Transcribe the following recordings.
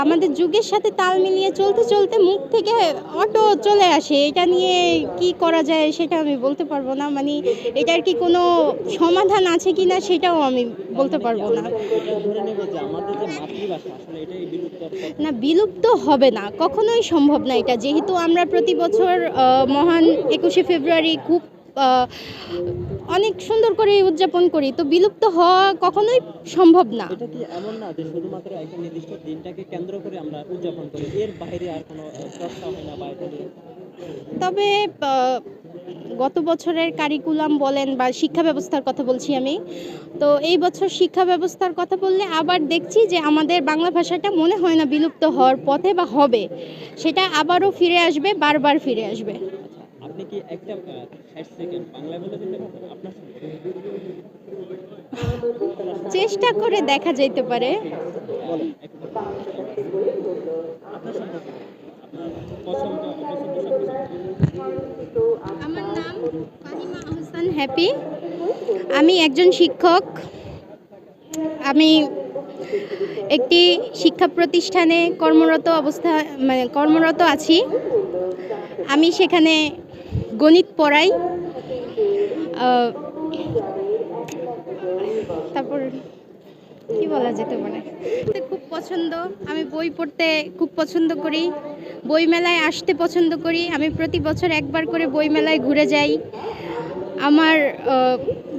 আমাদের যুগের সাথে তাল মিলিয়ে চলতে চলতে মুখ থেকে অটো চলে আসে। এটা নিয়ে কি করা যায় সেটা আমি বলতে পারবো না। মানে এটার কি কোনো সমাধান আছে কি না সেটাও আমি বলতে পারবো না। এটা ধরে নেব যে আমাদের যে মাতৃভাষা আসলে এটাই বিলুপ্তর পথে। না, বিলুপ্ত হবে না, কখনোই সম্ভব না এটা। যেহেতু আমরা প্রতি বছর মহান ২১শে ফেব্রুয়ারি খুব অনেক সুন্দর করে উদযাপন করি, তো বিলুপ্ত হওয়া কখনোই সম্ভব না। এটা কি এমন না যে শুধুমাত্র একটা নির্দিষ্ট দিনটাকে কেন্দ্র করে আমরা উদযাপন করি, এর বাইরে আর কোনো চর্চা হয় না বা এটা নিয়ে? তবে গত বছরের কারিকুলাম বলেন বা শিক্ষা ব্যবস্থার কথা বলছি আমি, তো এই বছর শিক্ষা ব্যবস্থার কথা বললে আবার দেখছি যে আমাদের বাংলা ভাষাটা মনে হয় না বিলুপ্ত হওয়ার পথে বা হবে, সেটা আবারও ফিরে আসবে, বারবার ফিরে আসবে। আপনি কি একটা 60 সেকেন্ড বাংলায় বলে দিতে পারবেন আপনার সম্পর্কে? চেষ্টা করে দেখা যাইতে পারে। বলেন একটু। আপনার সম্পর্কে আপনার পছন্দ অপছন্দ সবকিছু। আমার নাম ফাহিমা আহসান হ্যাপি। আমি একজন শিক্ষক। আমি একটি শিক্ষা প্রতিষ্ঠানে কর্মরত আছি। আমি সেখানে গণিত পড়াই। আহ, তারপর কি বলা যেতে পারে, তো খুব পছন্দ। আমি বই পড়তে খুব পছন্দ করি, বই মেলায় আসতে পছন্দ করি। আমি প্রতি বছর একবার করে বই মেলায় ঘুরে যাই। আমার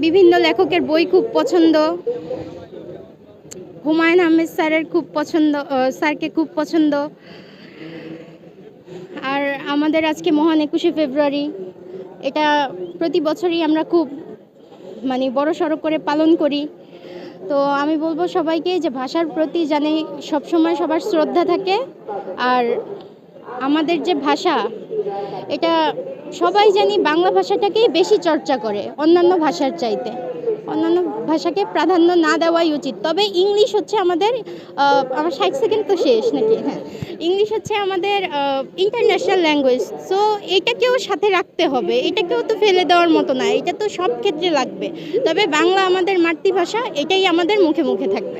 বিভিন্ন লেখকের বই খুব পছন্দ। হুমায়ুন আহমেদ স্যারের খুব পছন্দ, স্যারকে খুব পছন্দ। আর আমাদের আজকে মহান ২১শে ফেব্রুয়ারি, এটা প্রতি বছরই আমরা খুব বড় সড়ো করে পালন করি। তো আমি বলবো সবাইকে যে ভাষার প্রতি জানি সবসময় সবার শ্রদ্ধা থাকে। আর আমাদের যে ভাষা, এটা সবাই জানি বাংলা ভাষাটাকেই বেশি চর্চা করে অন্যান্য ভাষার চাইতে। অন্যান্য ভাষাকে প্রাধান্য না দেওয়াই উচিত। তবে ইংলিশ হচ্ছে আমাদের আমার ৬০ সেকেন্ড তো শেষ নাকি? হ্যাঁ, ইংলিশ হচ্ছে আমাদের ইন্টারন্যাশনাল ল্যাঙ্গুয়েজ। সো এটাকেও সাথে রাখতে হবে, এটাকেও তো ফেলে দেওয়ার মতো না, এটা তো সব ক্ষেত্রে লাগবে। তবে বাংলা আমাদের মাতৃভাষা, এটাই আমাদের মুখে মুখে থাকবে।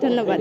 ধন্যবাদ।